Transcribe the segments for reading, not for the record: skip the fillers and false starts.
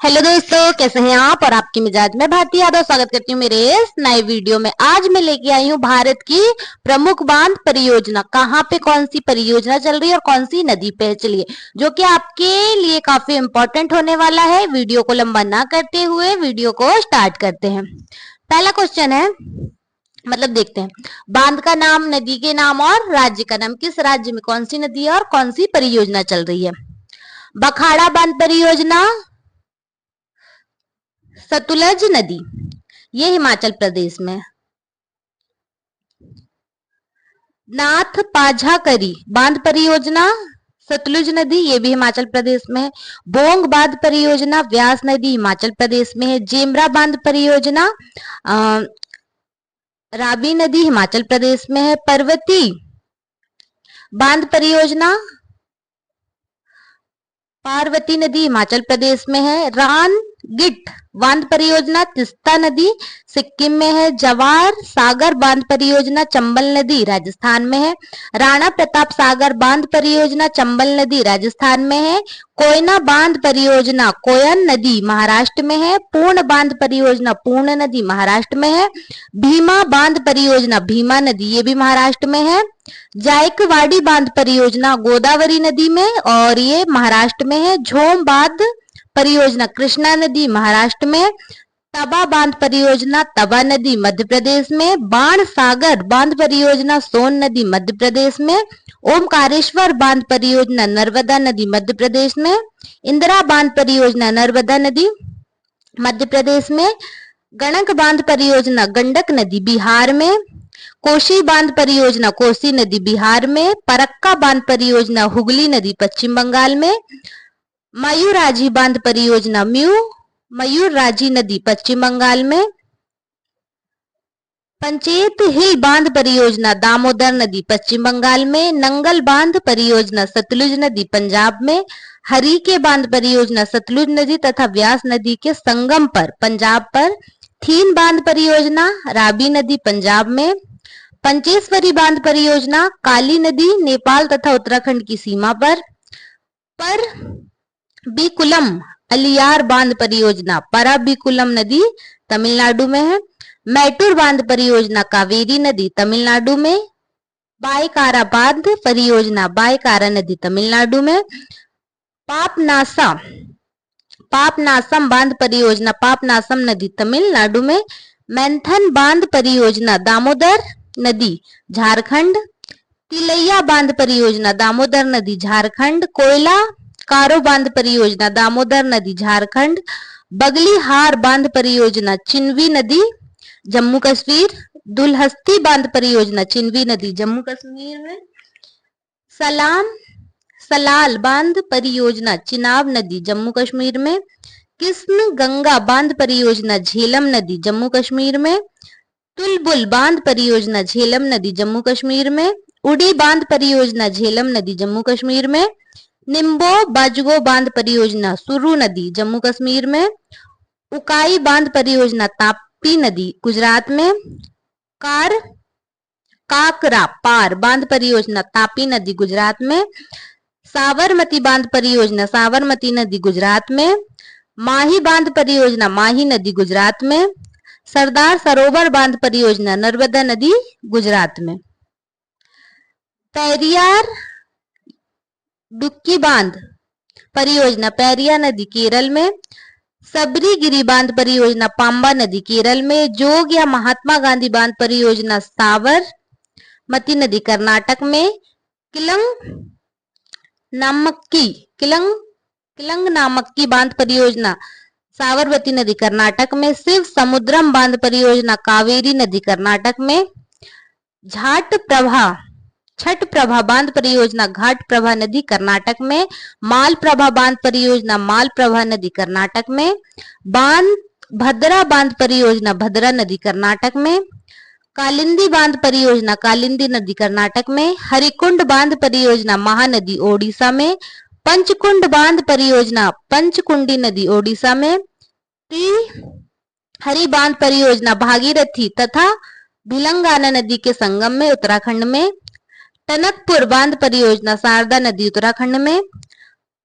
Hello दोस्तों, कैसे हैं आप। और आपकी मिजाज में भारती यादव स्वागत करती हूँ मेरे इस नए वीडियो में। आज मैं लेके आई हूँ भारत की प्रमुख बांध परियोजना। कहाँ पे कौन सी परियोजना चल रही है और कौन सी नदी पे चलिए, जो कि आपके लिए काफी इंपॉर्टेंट होने वाला है। वीडियो को लंबा ना करते हुए वीडियो को स्टार्ट करते हैं। पहला क्वेश्चन है, मतलब देखते हैं, बांध का नाम, नदी के नाम और राज्य का नाम। किस राज्य में कौन सी नदी है और कौन सी परियोजना चल रही है। बखाड़ा बांध परियोजना, सतलुज नदी, ये हिमाचल प्रदेश में। नाथ पाझाकरी बांध परियोजना, सतलुज नदी, ये भी हिमाचल प्रदेश में है। बोंग बांध परियोजना, व्यास नदी, हिमाचल प्रदेश में है। जेमरा बांध परियोजना, राबी नदी, हिमाचल प्रदेश में है। पर्वती बांध परियोजना, पार्वती नदी, हिमाचल प्रदेश में है। रान गिट बांध परियोजना, तिस्ता नदी, सिक्किम में है। जवार सागर बांध परियोजना, चंबल नदी, राजस्थान में है। राणा प्रताप सागर बांध परियोजना, चंबल नदी, राजस्थान में है। कोयना बांध परियोजना, कोयन नदी, महाराष्ट्र में है। पूर्ण बांध परियोजना, पूर्ण नदी, महाराष्ट्र में है। भीमा बांध परियोजना, भीमा नदी, ये भी महाराष्ट्र में है। जायकवाड़ी बांध परियोजना, गोदावरी नदी में, और ये महाराष्ट्र में है। झोम बांध परियोजना, कृष्णा नदी, महाराष्ट्र में। तबा बांध परियोजना, तबा नदी, मध्य प्रदेश में। बाण सागर बांध परियोजना, सोन नदी, मध्य प्रदेश में। ओमकारेश्वर बांध परियोजना, नर्मदा नदी, मध्य प्रदेश में। इंदिरा बांध परियोजना, नर्मदा नदी, मध्य प्रदेश में। गणक बांध परियोजना, गंडक नदी, बिहार में। कोसी बांध परियोजना, कोसी नदी, बिहार में। परक्का बांध परियोजना, हुगली नदी, पश्चिम बंगाल में। मयूराजी बांध परियोजना, मयूरराजी नदी, पश्चिम बंगाल में। पंचेत हिल बांध परियोजना, दामोदर नदी, पश्चिम बंगाल में। नंगल बांध परियोजना, सतलुज नदी, पंजाब में। हरीके बांध परियोजना, सतलुज नदी तथा व्यास नदी के संगम पर, पंजाब पर। थीन बांध परियोजना, राबी नदी, पंजाब में। पंचेश्वरी बांध परियोजना, काली नदी, नेपाल तथा उत्तराखंड की सीमा पर। बिकुलम अलियार बांध परियोजना, परबिकुलम नदी, तमिलनाडु में है। मैटूर बांध परियोजना, कावेरी नदी, तमिलनाडु में। बायकारा बांध परियोजना, बायकारा नदी, तमिलनाडु में। पापनासम बांध परियोजना, पापनासम नदी, तमिलनाडु में। मैंथन बांध परियोजना, दामोदर नदी, झारखंड। तिलैया बांध परियोजना, दामोदर नदी, झारखंड। कोयला कारो बांध परियोजना, दामोदर नदी, झारखंड। बगलीहार बांध परियोजना, चिन्वी नदी, जम्मू कश्मीर। दुलहस्ती बांध परियोजना, चिन्वी नदी, जम्मू कश्मीर में। सलाल बांध परियोजना, चिनाब नदी, जम्मू कश्मीर में। कृष्ण गंगा बांध परियोजना, झेलम नदी, जम्मू कश्मीर में। तुलबुल बांध परियोजना, झेलम नदी, जम्मू कश्मीर में। उड़ी बांध परियोजना, झेलम नदी, जम्मू कश्मीर में। निम्बो बाजुगो बांध परियोजना, सुरू नदी, जम्मू कश्मीर में। उकाई बांध परियोजना, तापी नदी, गुजरात में। काकरा पार बांध परियोजना, तापी नदी, गुजरात में। साबरमती बांध परियोजना, साबरमती नदी, गुजरात में। माही बांध परियोजना, माही नदी, गुजरात में। सरदार सरोवर बांध परियोजना, नर्मदा नदी, गुजरात में। पेरियार डुक्की बांध परियोजना, पेरिया नदी, केरल में। सबरीगिरी बांध परियोजना, पांबा नदी, केरल में। जोग या महात्मा गांधी बांध परियोजना, साबरमती नदी, कर्नाटक में। किलंग नामक्की बांध परियोजना, साबरमती नदी, कर्नाटक में। शिव समुद्रम बांध परियोजना, कावेरी नदी, कर्नाटक में। छठ प्रभा बांध परियोजना, घाट प्रभा नदी, कर्नाटक में। माल प्रभा बांध परियोजना, माल प्रभा नदी, कर्नाटक में। भद्रा बांध परियोजना, भद्रा नदी, कर्नाटक में। कालिंदी बांध परियोजना, कालिंदी नदी, कर्नाटक में। हरिकुंड बांध परियोजना, महानदी, ओडिशा में। पंचकुंड बांध परियोजना, पंचकुंडी नदी, ओडिशा में। हरि बांध परियोजना, भागीरथी तथा भिलंगाना नदी के संगम में, उत्तराखंड में। टनकपुर बांध परियोजना शारदा नदी उत्तराखंड में।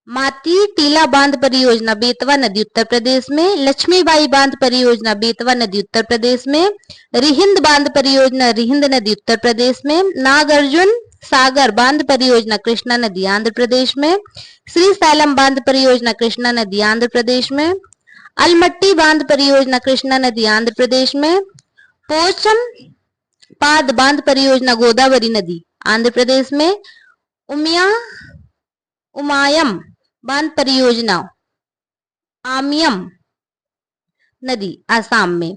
माती टीला बांध परियोजना बेतवा नदी उत्तर प्रदेश में। लक्ष्मीबाई बांध परियोजना बेतवा नदी उत्तर प्रदेश में। रिहिंद बांध परियोजना रिहिंद नदी उत्तर प्रदेश में। नागार्जुन सागर बांध परियोजना कृष्णा नदी आंध्र प्रदेश में। श्री सैलम बांध परियोजना कृष्णा नदी आंध्र प्रदेश में। अलमट्टी बांध परियोजना कृष्णा नदी आंध्र प्रदेश में। पोचम पाद बांध परियोजना गोदावरी नदी आंध्र प्रदेश में। उमायम बांध परियोजना आमियम नदी आसाम में।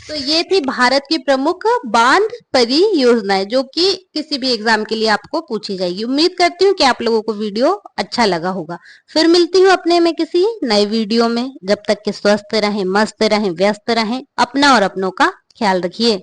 तो ये थी भारत की प्रमुख बांध परियोजनाएं जो कि किसी भी एग्जाम के लिए आपको पूछी जाएगी। उम्मीद करती हूँ कि आप लोगों को वीडियो अच्छा लगा होगा। फिर मिलती हूँ अपने में किसी नए वीडियो में। जब तक कि स्वस्थ रहें, मस्त रहें, व्यस्त रहें, अपना और अपनों का ख्याल रखिए।